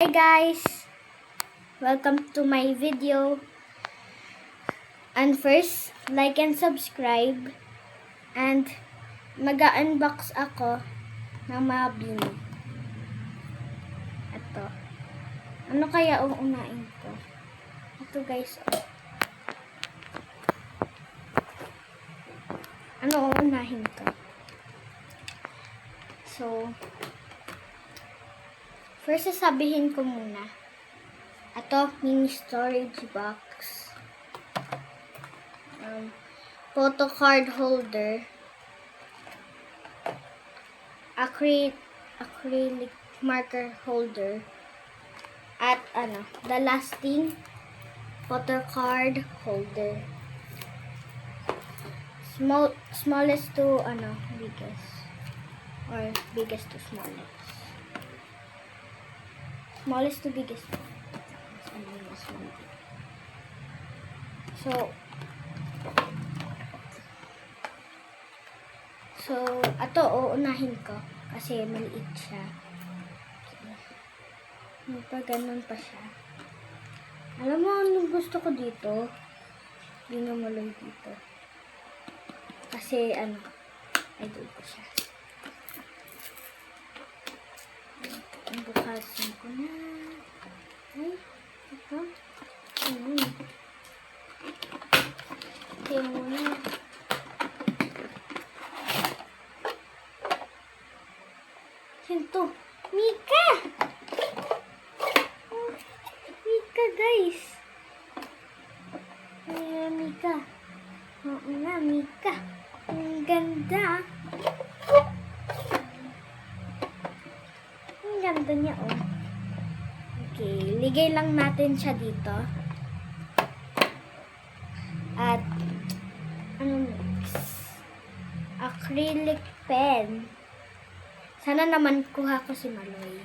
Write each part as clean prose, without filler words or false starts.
Hi guys! Welcome to my video. And first, like and subscribe. And mag-unbox ako ng mga bini. Ito. Ano kaya uunahin ko? Ito guys. Oh. Ano uunahin ko? So, first sasabihin ko muna. Ito, mini storage box. Photo card holder. Acrylic marker holder. At the last thing, photo card holder. Smallest to biggest. Or biggest to smallest. Smallest to biggest. So, ito uunahin ko kasi maliit siya. Pa ganun pa siya. Alam mo anong gusto ko dito? Binumuloy dito. Kasi idol ko siya. Bukasin ko na. Ay, ito. Ito muna. Ito. Mika! Oh, Mika, guys. Ay, Mika. Oo nga, Mika. Ang ganda. Ang ganda niya, oh. Okay, ligay lang natin siya dito. At, next? Acrylic pen. Sana naman kuha ko si Maloy.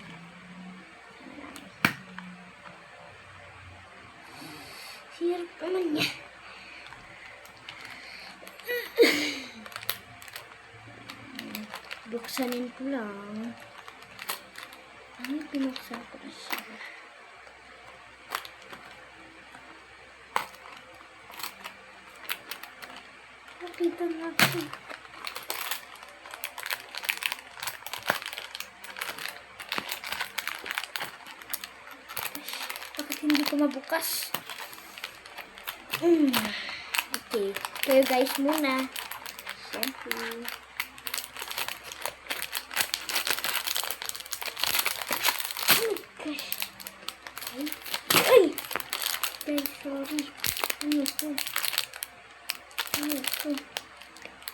Hirap naman niya. Buksanin ko lang. Ay, pinuksan ko na siya. Nakita natin. Bakit hindi ko mabukas? Okay. Kayo guys muna. Siyempre. Ay! Guys, sorry. Ano ito?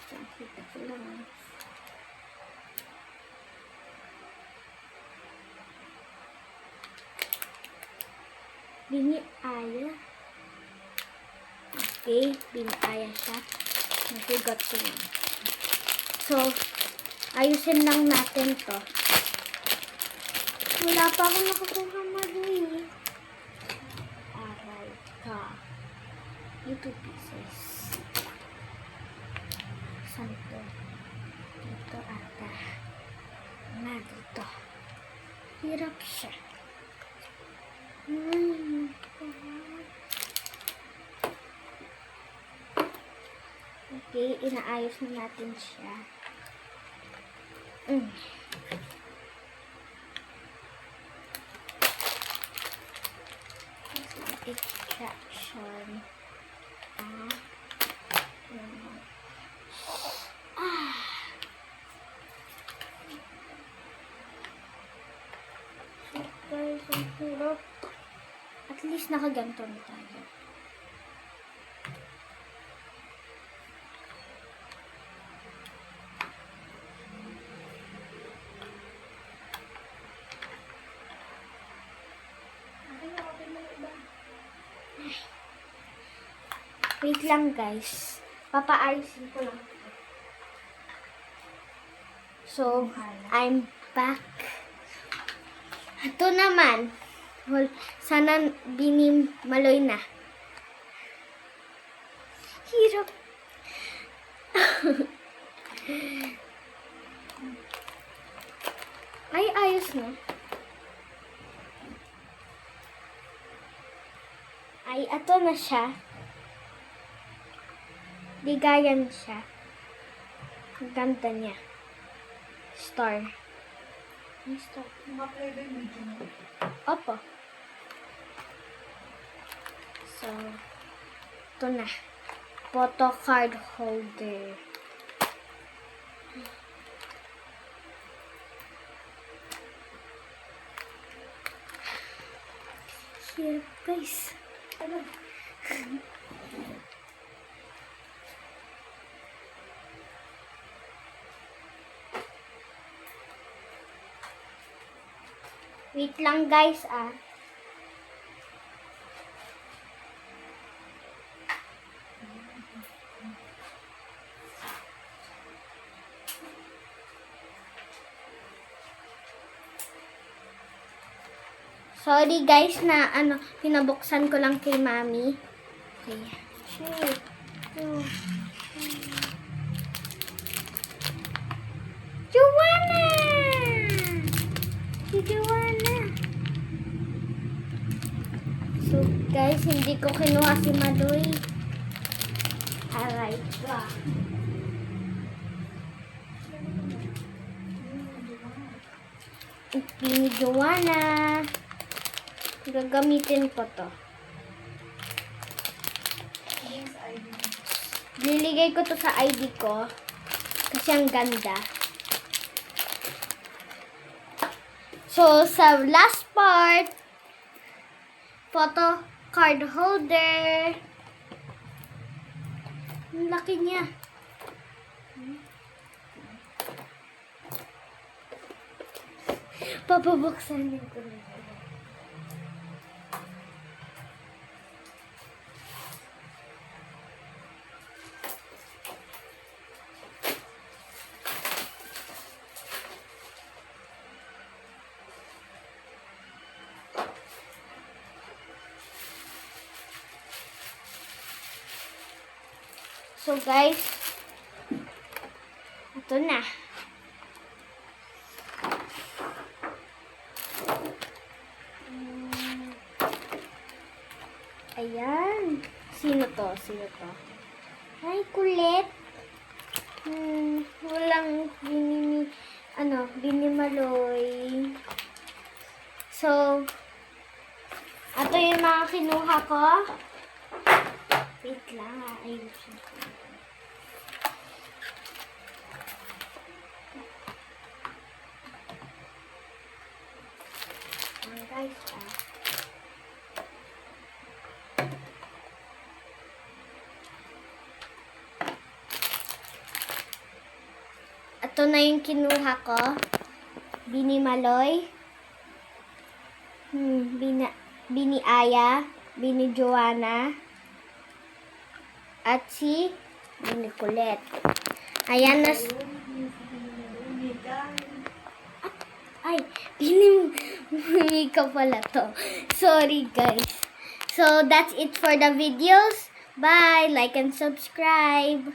Sakit ako lang. Biniaya. Okay, biniaya siya. Nabigot ko lang. So, ayusin lang natin to. Wala pa akong nakakuha Maloy. Aray ka. Ito pieces. Saan to? Dito ata. Dito. Hirap siya. Okay, inaayos na natin siya. Extraction. Guys, ang hirap. At least nakaganto na tayo. Wait lang guys. Papaayusin ko lang. So, I'm back. Ito naman. Well, sana Maloy na. Hirap. Ay, ayos na. ay ato na siya. Ligayan siya. Ang ganda niya. Star. May star. Makaplay ba yung video mo? Opo. So, ito na. Photo card holder. Here, guys. Ano? Wait lang, guys, ah. Sorry guys na pinabuksan ko lang kay Mami. Okay. 3, 2, 1. Joanna! Si Joanna. So guys, hindi ko kinuha si Madoy. Alright. Ni Joanna. Gagamitin ko to. Liligay ko to sa ID ko. Kasi ang ganda. So, sa last part, photo card holder. Ang laki niya. Papabuksan din ko. So guys, ito na. Ayan. Sino to? Ay, kulit. Walang binimaloy. So, ito yung mga kinuha ko. Wait lang, ayusin ko. Guys, ito na yung kinuha ko. Binimaloy. Bini Aya. Bini Joanna. At si Bini Kulit. Ayan na. Ay, Bini ka pala to. Sorry guys. So, that's it for the videos. Bye. Like and subscribe.